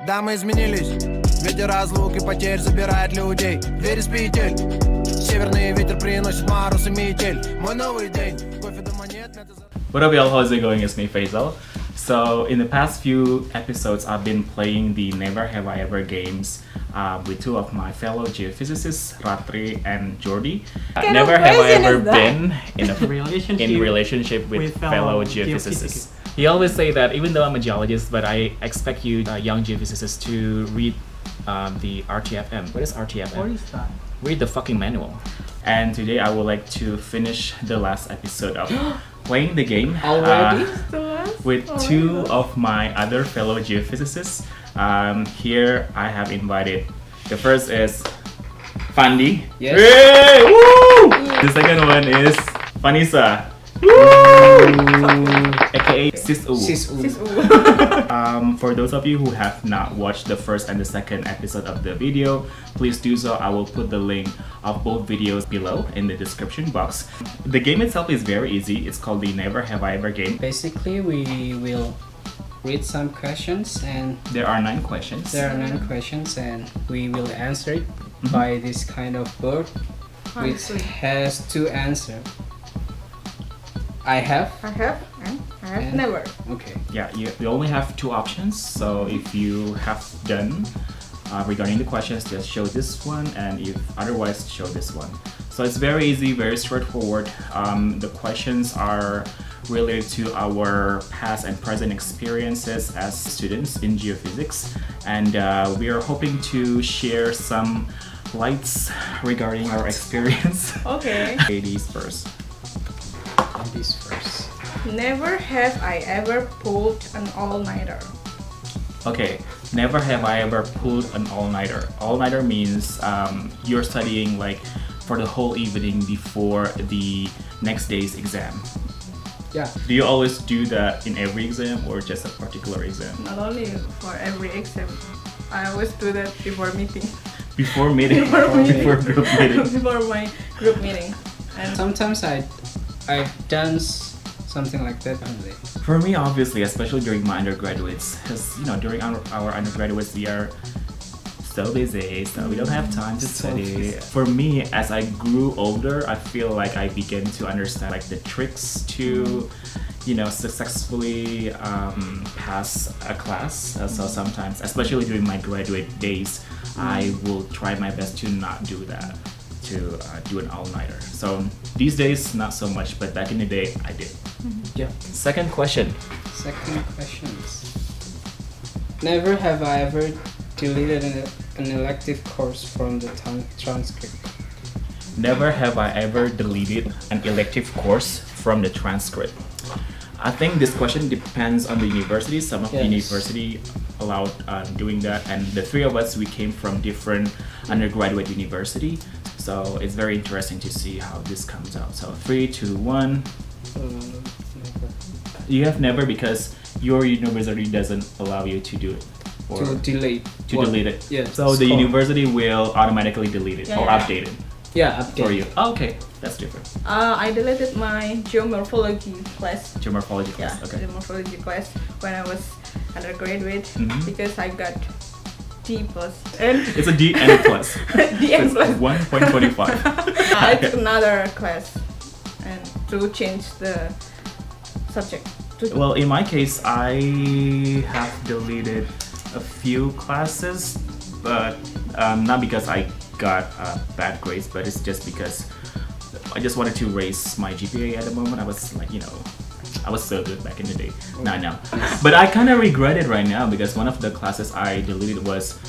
Да, мы изменились. Ветер разлук и потерь забирает людей. Двери с петель. Северный ветер приносит мороз и метель. Мой новый день. Кофе дома нет. What up, y'all? How's it going? It's me, Faisal. So, in the past few episodes, I've been playing the Never Have I Ever games with two of my fellow geophysicists, Ratri and Jordi. Never have I ever been in a relationship with fellow geophysicists. He always say that even though I'm a geologist, but I expect you, young geophysicists, to read the RTFM. What is RTFM? What is that? Read the fucking manual. And today I would like to finish the last episode of playing the game Already? with two of my other fellow geophysicists. Here I have invited, the first is Fandi. Yes. Yay! Woo! The second one is Vanessa. AKA Sisu. For those of you who have not watched the first and the second episode of the video, please do so. I will put the link of both videos below in the description box. The game itself is very easy. It's called the Never Have I Ever game. Basically, we will read some questions and There are 9 questions. and we will answer it by this kind of board which has 2 answers. I have and never. Okay. Yeah, you only have 2 options. So if you have done regarding the questions, just show this one, and if otherwise, show this one. So it's very easy, very straightforward. The questions are related to our past and present experiences as students in geophysics, and we are hoping to share some lights regarding our experience. Okay. Ladies first. This first. Never have I ever pulled an all-nighter. Okay, never have I ever pulled an all-nighter. All-nighter means you're studying like for the whole evening before the next day's exam. Yeah. Do you always do that in every exam or just a particular exam? Not only for every exam, I always do that before meeting. Before meeting? Before group meeting? Before my group meeting. And Sometimes I've done something like that only. For me, obviously, especially during my undergraduates, because you know, during our undergraduates, we are so busy, so we don't have time to study. For me, as I grew older, I feel like I began to understand like the tricks to, you know, successfully pass a class. So sometimes, especially during my graduate days, I will try my best to not do that, to do an all-nighter. So these days, not so much, but back in the day, I did. Yeah. Second question. Second questions. Never have I ever deleted an elective course from the transcript. Never have I ever deleted an elective course from the transcript. I think this question depends on the university. Some of the university allowed doing that, and the 3 of us, we came from different undergraduate university. So it's very interesting to see how this comes out. So 3, 2, 1. Never. You have never because your university doesn't allow you to do it. Or To delete. to delete it. Yes. So the university will automatically delete it or update it Yeah, update. for you. Oh, okay, that's different. I deleted my geomorphology class. Geomorphology class. Yeah, Okay. geomorphology class when I was undergraduate because I got D+. And It's a D and plus. D and plus. 1.25. It's another class, and to change the subject. Well, in my case, I have deleted a few classes, but not because I got bad grades, but it's just because I just wanted to raise my GPA at the moment. I was like, you know, I was so good back in the day. Not now. But I kind of regret it right now because one of the classes I deleted was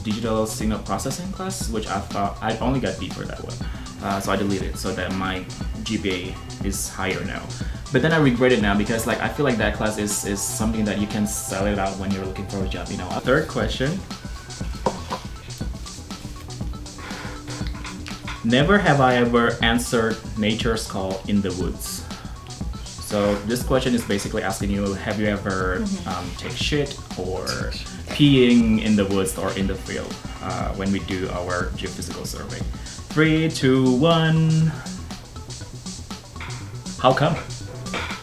digital signal processing class, which I thought I only got D for that one. So I deleted it so that my GPA is higher now. But then I regret it now because like I feel like that class is something that you can sell it out when you're looking for a job, you know. Third question. Never have I ever answered nature's call in the woods. So this question is basically asking you, have you ever take shit or peeing in the woods or in the field when we do our geophysical survey? 3, 2, 1. How come?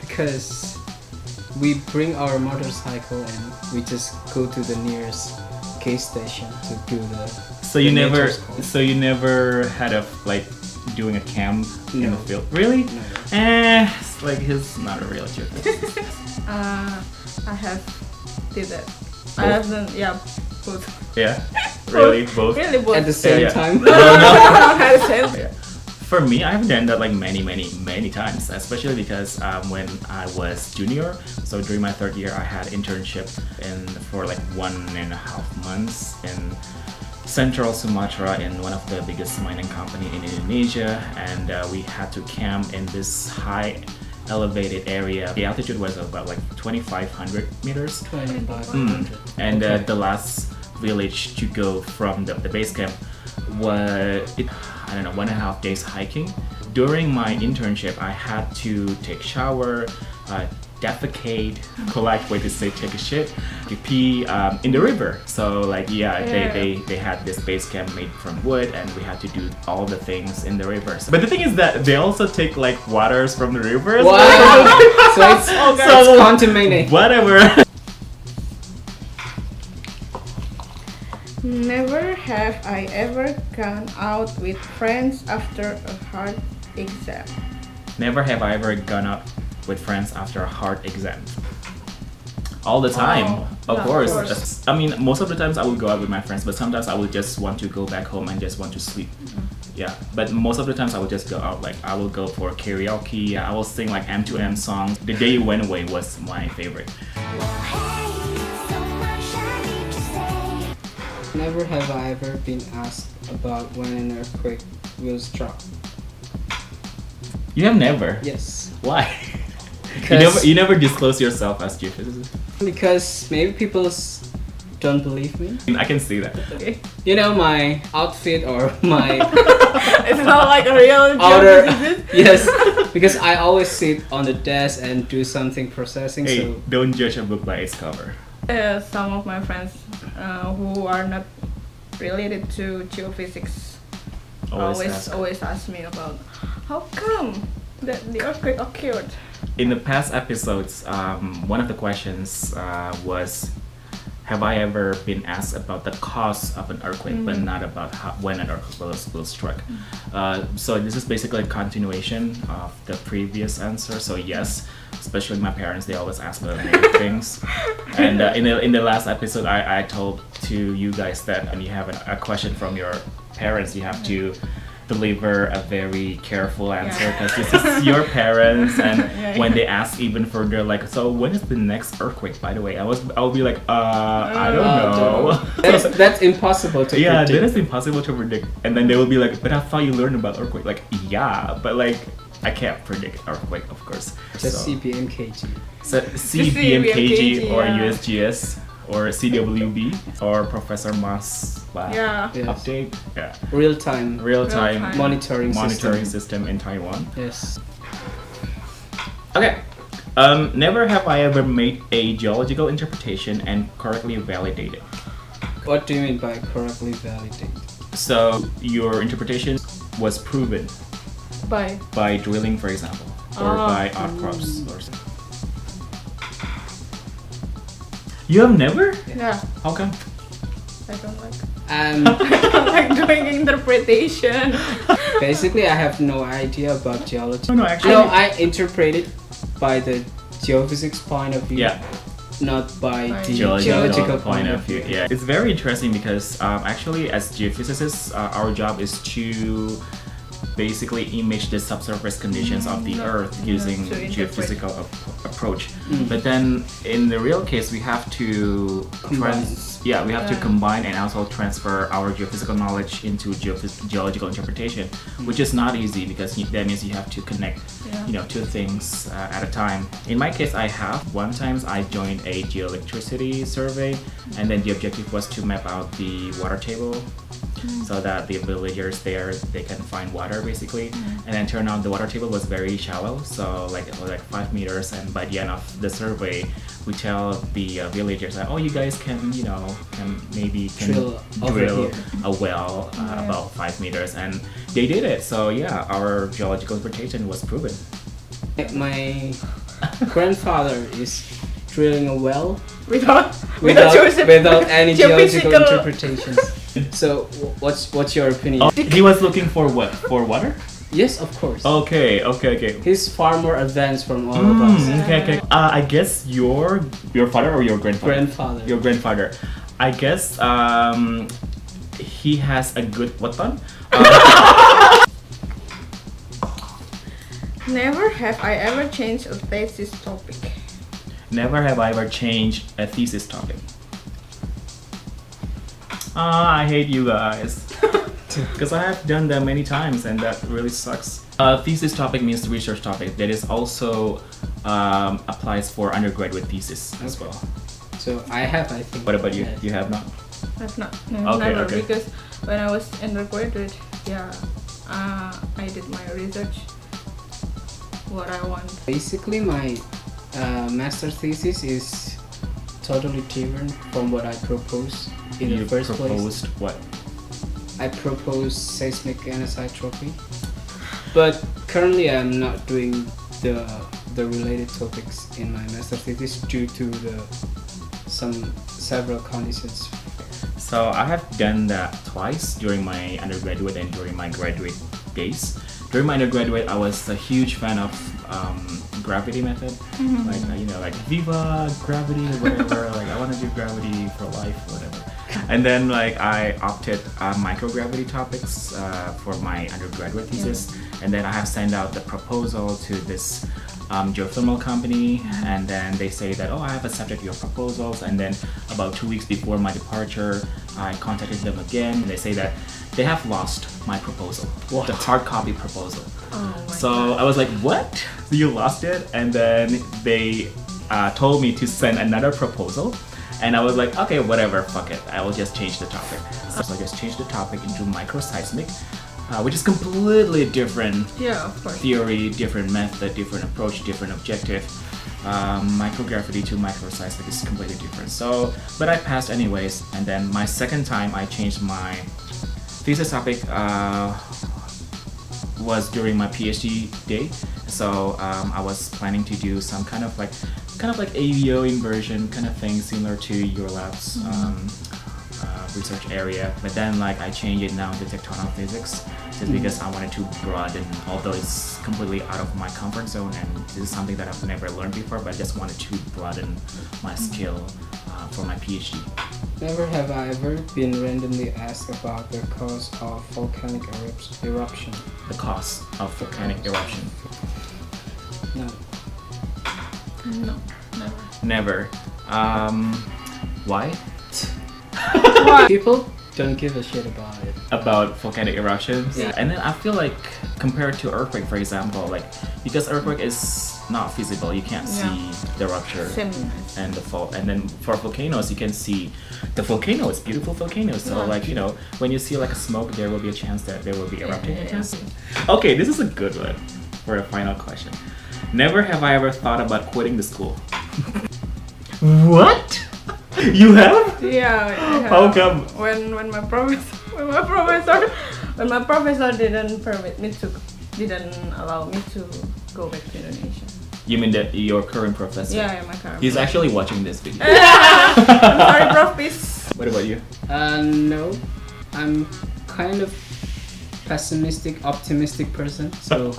Because we bring our motorcycle and we just go to the nearest gas station to do the. So you the never, nature call. so you never had a like doing a camp in No. the field? Really? No. It's like he's not a real geophysicist. I have did that. I have done, yeah, both. Yeah, really, both. Really both. At the same Yeah. time. At the same Yeah. For me, I've done that like many times, especially because when I was junior, so during my third year, I had internship for like 1.5 months in Central Sumatra in one of the biggest mining company in Indonesia, and we had to camp in this high elevated area. The altitude was about like 2,500 meters. 2,500. And Okay. the last village to go from the base camp was, I don't know, 1.5 days hiking. During my internship, I had to take shower, defecate, polite way to say take a shit, to pee in the river. So like they had this base camp made from wood, and we had to do all the things in the rivers. But the thing is that they also take like waters from the rivers. Wow! So it's, it's contaminated. Whatever. Never have I ever gone out with friends after a hard exam. Never have I ever gone out with friends after a hard exam. All the time, of yeah, course. of course. I mean, most of the times I will go out with my friends, but sometimes I will just want to go back home and just want to sleep. Yeah, but most of the times I will just go out. Like I will go for karaoke. I will sing like M2M songs. The Day You Went Away was my favorite. Never have I ever been asked about when an earthquake will strike. You have never. Yes. Why? Because you never disclose yourself as geophysicist. because maybe people don't believe me. I can see that. Okay. You know, my outfit or my It's not like a real outer. geophysicist. Yes, because I always sit on the desk and do something processing. Hey, So don't judge a book by its cover. Some of my friends who are not related to geophysics always ask me about how come that the earthquake occurred. In the past episodes, one of the questions was, have I ever been asked about the cause of an earthquake, but not about when an earthquake will strike? So this is basically a continuation of the previous answer. So yes, especially my parents, they always ask about many things. And in the last episode, I told to you guys that when you have a question from your parents, you have to deliver a very careful answer because this is your parents, and when they ask even further, like, so when is the next earthquake, by the way, I'll be like, I don't know. that's impossible to Yeah, predict. that is impossible to predict. And then they will be like, but I thought you learned about earthquake. Like, yeah, but like I can't predict earthquake, of course. Just So- CPMKG. So CBMKG or yeah. USGS or CWB or Professor Mas lab Yeah. Yes. update. Yeah. Real-time Real-time Real-time. monitoring system in Taiwan. Yes. Okay. Never have I ever made a geological interpretation and correctly validated. What do you mean by correctly validate? So your interpretation was proven Bye. by drilling, for example, or by outcrops or something. You have never? Yeah. How come? I don't like. And I don't like doing interpretation. basically, I have no idea about geology. No, actually. No, I interpret it by the geophysics point of view, Yeah. not by By the Geological geological point of view. Yeah, it's very interesting because actually, as geophysicists, our job is to basically image the subsurface conditions of the Earth using to interpret. geophysical approach. But then, in the real case, we have to Combine. we have to combine and also transfer our geophysical knowledge into geological interpretation, which is not easy because that means you have to connect, two things at a time. In my case, I have. One time I joined a geoelectricity survey, and then the objective was to map out the water table so that the villagers there, they can find water basically. And then turned out the water table was very shallow, so like 5 meters, and by the end of the survey we tell the villagers that, oh, you guys can maybe Drill over drill here. a well about 5 meters, and they did it. So yeah, our geological interpretation was proven. My grandfather is drilling a well without any geological interpretations. So what's your opinion? Oh, he was looking for what? For water? Yes, of course. Okay. He's far more advanced from all of us. Okay. I guess your father or your grandfather? Grandfather. Your grandfather. I guess he has a good weapon. Never have I ever changed a thesis topic. Never have I ever changed a thesis topic. I hate you guys. Because I have done that many times and that really sucks. Thesis topic means research topic. That is also applies for undergraduate thesis as well. So I think. What about you? You have not? I've not. Okay, Never. okay. Because when I was undergraduate, I did my research. What I want. Basically, my master thesis is totally different from what I proposed in the first place. You proposed what? I proposed seismic anisotropy, but currently I'm not doing the related topics in my master thesis due to several conditions. So I have done that twice during my undergraduate and during my graduate days. During my undergraduate, I was a huge fan of gravity method, like Viva gravity, whatever. Like I want to do gravity for life, whatever. And then I opted microgravity topics for my undergraduate thesis, and then I have sent out the proposal to this geothermal company, and then they say that I have accepted your proposals, and then about 2 weeks before my departure, I contacted them again, and they say that they have lost my proposal, the hard copy proposal. So I was like, what? You lost it? And then they told me to send another proposal. And I was like, okay, whatever, fuck it. I will just change the topic. So I just changed the topic into microseismic, which is completely different theory, different method, different approach, different objective. Microgravity to microseismic is completely different. So, but I passed anyways. And then my second time I changed my thesis topic was during my PhD day. So I was planning to do some kind of like AVO inversion kind of thing, similar to your lab's research area. But then I changed it now to tectonic physics, just because I wanted to broaden, although it's completely out of my comfort zone and this is something that I've never learned before, but I just wanted to broaden my skill for my PhD. Never have I ever been randomly asked about the cause of volcanic eruption. The cause of volcanic eruption? No. No, Never. never. Why? People don't give a shit about it. About volcanic eruptions? Yeah. And then I feel like compared to earthquake, for example, because earthquake is not feasible, you can't see the rupture and the fault. And then for volcanoes, you can see the volcano. It's beautiful volcanoes. So when you see a smoke, there will be a chance that there will be erupting. Okay, this is a good one for a final question. Never have I ever thought about quitting the school. What? You have? Yeah, I have. How come? When my professor didn't allow me to go back to Indonesia. You mean that your current professor? Yeah, my current. He's actually watching this video. I'm sorry, Prof. Please. What about you? No, I'm kind of pessimistic, optimistic person. So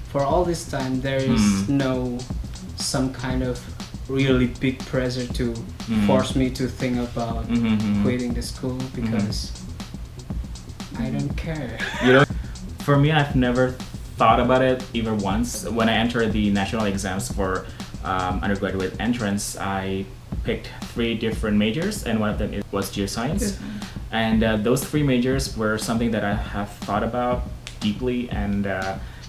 for all this time, there is no some kind of really big pressure to force me to think about quitting the school because I don't care. For me, I've never thought about it even once. When I entered the national exams for undergraduate entrance, I picked 3 different majors, and one of them was geoscience. And those 3 majors were something that I have thought about deeply, and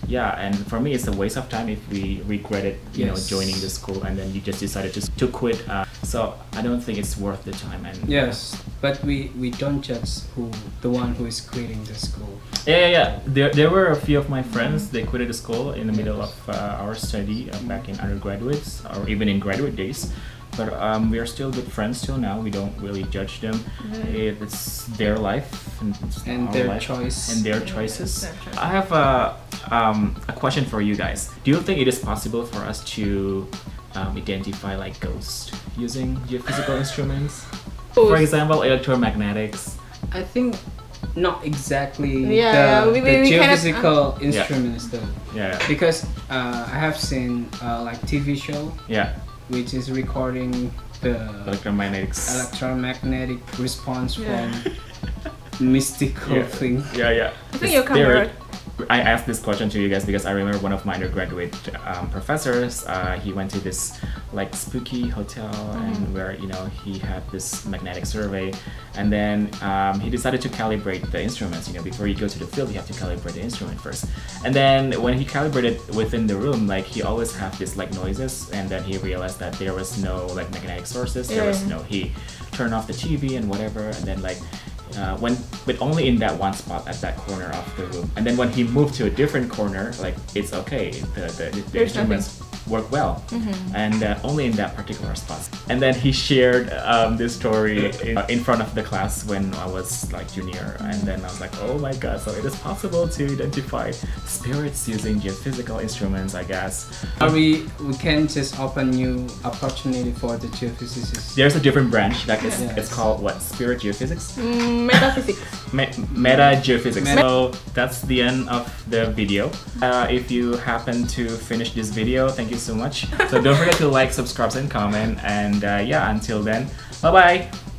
and for me it's a waste of time if we regretted joining the school and then you just decided to quit. So I don't think it's worth the time. And but we don't judge the one who is quitting the school. There were a few of my friends, they quitted the school in the middle of our study back in undergraduates or even in graduate days. But we are still good friends till now. We don't really judge them. It's their life and their choice and their choices. I have a question for you guys. Do you think it is possible for us to identify like ghosts using geophysical instruments? Oh. For example, electromagnetics. I think not exactly Yeah, the we cannot, geophysical instruments though, Yeah. because I have seen like TV show Yeah. which is recording the Electromagnetics. electromagnetic response Yeah. from mystical thing. Yeah, yeah. I think your camera. I asked this question to you guys because I remember one of my undergraduate professors. He went to this like spooky hotel and where he had this magnetic survey, and then he decided to calibrate the instruments. Before you go to the field, you have to calibrate the instrument first. And then when he calibrated within the room, like he always had this like noises, and then he realized that there was no like magnetic sources. There was no. He turned off the TV and whatever, and then like. But only in that one spot at that corner of the room, and then when he moved to a different corner, like it's okay, the instruments work well, and only in that particular spot. And then he shared this story in front of the class when I was like junior, and then I was like, oh my god, so it is possible to identify spirits using geophysical instruments, I guess. We can just open new opportunity for the geophysicists. There's a different branch that is Yes. it's called what? Spirit geophysics? Metaphysics. Meta geophysics. So that's the end of the video. If you happen to finish this video, thank you so much. So don't forget to like, subscribe, and comment. And yeah, until then, bye bye.